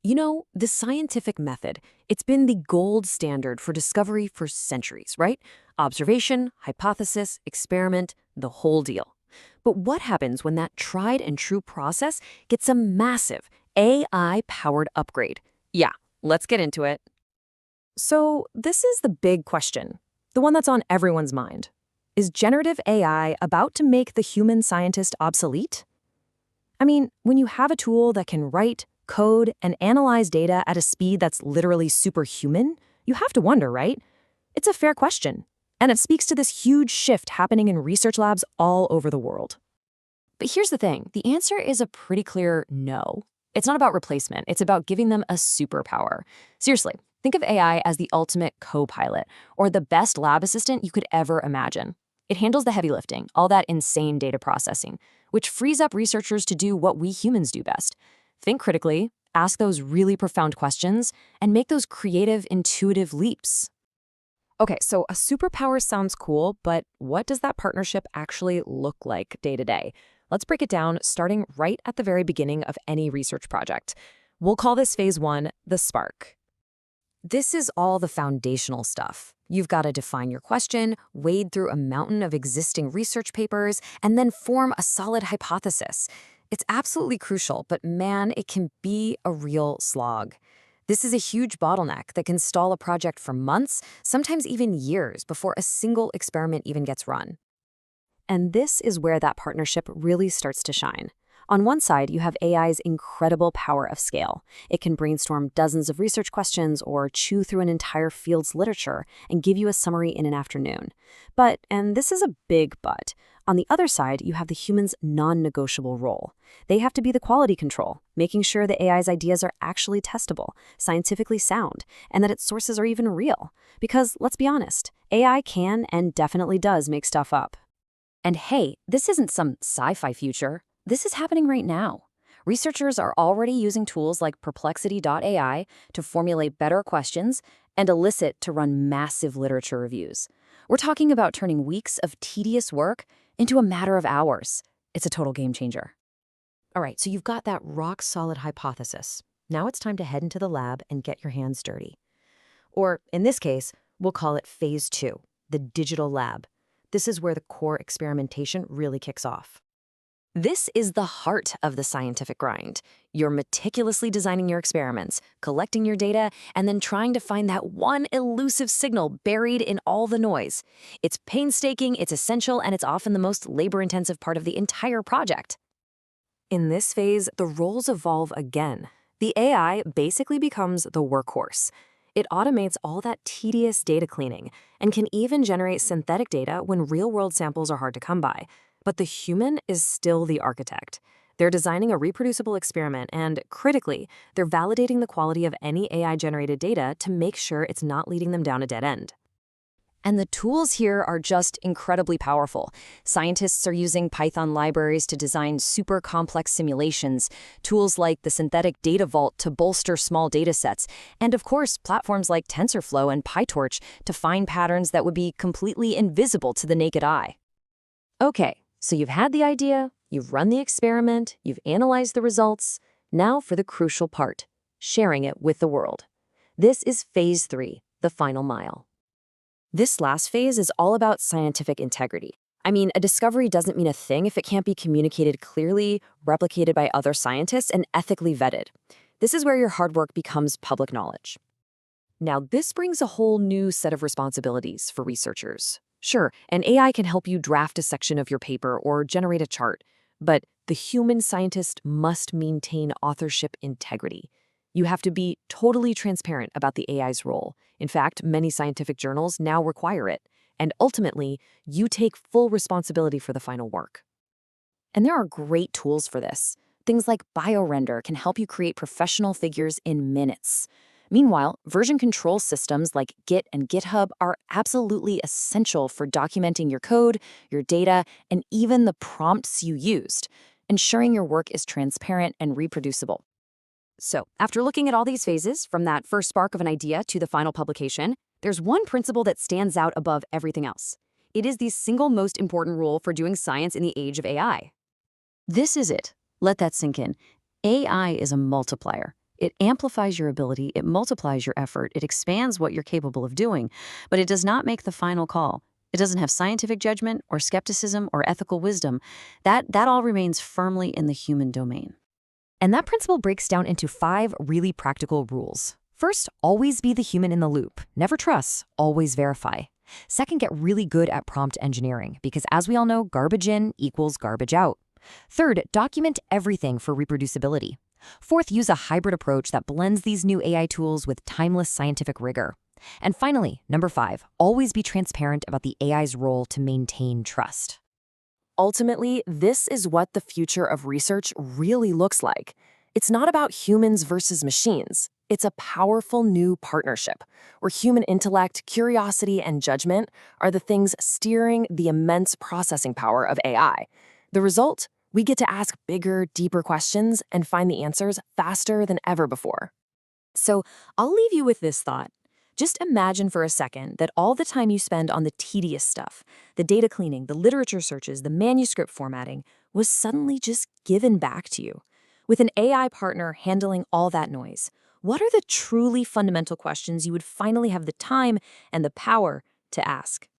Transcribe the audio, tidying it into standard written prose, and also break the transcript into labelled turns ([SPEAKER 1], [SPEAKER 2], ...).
[SPEAKER 1] You know, the scientific method, it's been the gold standard for discovery for centuries, right? Observation, hypothesis, experiment, the whole deal. But what happens when that tried and true process gets a massive AI-powered upgrade? Yeah, let's get into it. So, this is the big question, the one that's on everyone's mind. Is generative AI about to make the human scientist obsolete? I mean, when you have a tool that can write, code, and analyze data at a speed that's literally superhuman, you have to wonder, right? It's a fair question, and it speaks to this huge shift happening in research labs all over the world. But here's the thing, the answer is a pretty clear no. It's not about replacement, it's about giving them a superpower. Seriously, think of AI as the ultimate co-pilot, or the best lab assistant you could ever imagine. It handles the heavy lifting, all that insane data processing, which frees up researchers to do what we humans do best. Think critically, ask those really profound questions, and make those creative, intuitive leaps. Okay, so a superpower sounds cool, but what does that partnership actually look like day to day? Let's break it down, starting right at the very beginning of any research project. We'll call this phase one the spark. This is all the foundational stuff. You've got to define your question, wade through a mountain of existing research papers, and then form a solid hypothesis. It's absolutely crucial, but man, it can be a real slog. This is a huge bottleneck that can stall a project for months, sometimes even years, before a single experiment even gets run. And this is where that partnership really starts to shine. On one side, you have AI's incredible power of scale. It can brainstorm dozens of research questions or chew through an entire field's literature and give you a summary in an afternoon. But, and this is a big but, on the other side, you have the human's non-negotiable role. They have to be the quality control, making sure the AI's ideas are actually testable, scientifically sound, and that its sources are even real. Because, let's be honest, AI can and definitely does make stuff up. And hey, this isn't some sci-fi future. This is happening right now. Researchers are already using tools like Perplexity.ai to formulate better questions and Elicit to run massive literature reviews. We're talking about turning weeks of tedious work into a matter of hours. It's a total game changer. All right, so you've got that rock-solid hypothesis. Now it's time to head into the lab and get your hands dirty. Or, in this case, we'll call it phase two, the digital lab. This is where the core experimentation really kicks off. This is the heart of the scientific grind. You're meticulously designing your experiments, collecting your data, and then trying to find that one elusive signal buried in all the noise. It's painstaking, it's essential, and it's often the most labor-intensive part of the entire project. In this phase, the roles evolve again. The AI basically becomes the workhorse. It automates all that tedious data cleaning and can even generate synthetic data when real-world samples are hard to come by. But the human is still the architect. They're designing a reproducible experiment and, critically, they're validating the quality of any AI-generated data to make sure it's not leading them down a dead end. And the tools here are just incredibly powerful. Scientists are using Python libraries to design super complex simulations, tools like the Synthetic Data Vault to bolster small data sets, and of course, platforms like TensorFlow and PyTorch to find patterns that would be completely invisible to the naked eye. Okay, so you've had the idea, you've run the experiment, you've analyzed the results. Now for the crucial part, sharing it with the world. This is phase three, the final mile. This last phase is all about scientific integrity. I mean, a discovery doesn't mean a thing if it can't be communicated clearly, replicated by other scientists, and ethically vetted. This is where your hard work becomes public knowledge. Now, this brings a whole new set of responsibilities for researchers. Sure, an AI can help you draft a section of your paper or generate a chart, but the human scientist must maintain authorship integrity. You have to be totally transparent about the AI's role. In fact, many scientific journals now require it. And ultimately, you take full responsibility for the final work. And there are great tools for this. Things like BioRender can help you create professional figures in minutes. Meanwhile, version control systems like Git and GitHub are absolutely essential for documenting your code, your data, and even the prompts you used, ensuring your work is transparent and reproducible. So, after looking at all these phases, from that first spark of an idea to the final publication, there's one principle that stands out above everything else. It is the single most important rule for doing science in the age of AI. This is it. Let that sink in. AI is a multiplier. It amplifies your ability, it multiplies your effort, it expands what you're capable of doing, but it does not make the final call. It doesn't have scientific judgment or skepticism or ethical wisdom. That all remains firmly in the human domain.
[SPEAKER 2] And that principle breaks down into 5 really practical rules. First, always be the human in the loop. Never trust, always verify. Second, get really good at prompt engineering, because as we all know, garbage in equals garbage out. Third, document everything for reproducibility. Fourth, use a hybrid approach that blends these new AI tools with timeless scientific rigor. And finally, number 5, always be transparent about the AI's role to maintain trust.
[SPEAKER 1] Ultimately, this is what the future of research really looks like. It's not about humans versus machines. It's a powerful new partnership where human intellect, curiosity, and judgment are the things steering the immense processing power of AI. The result? We get to ask bigger, deeper questions and find the answers faster than ever before. So I'll leave you with this thought. Just imagine for a second that all the time you spend on the tedious stuff, the data cleaning, the literature searches, the manuscript formatting, was suddenly just given back to you. With an AI partner handling all that noise, what are the truly fundamental questions you would finally have the time and the power to ask?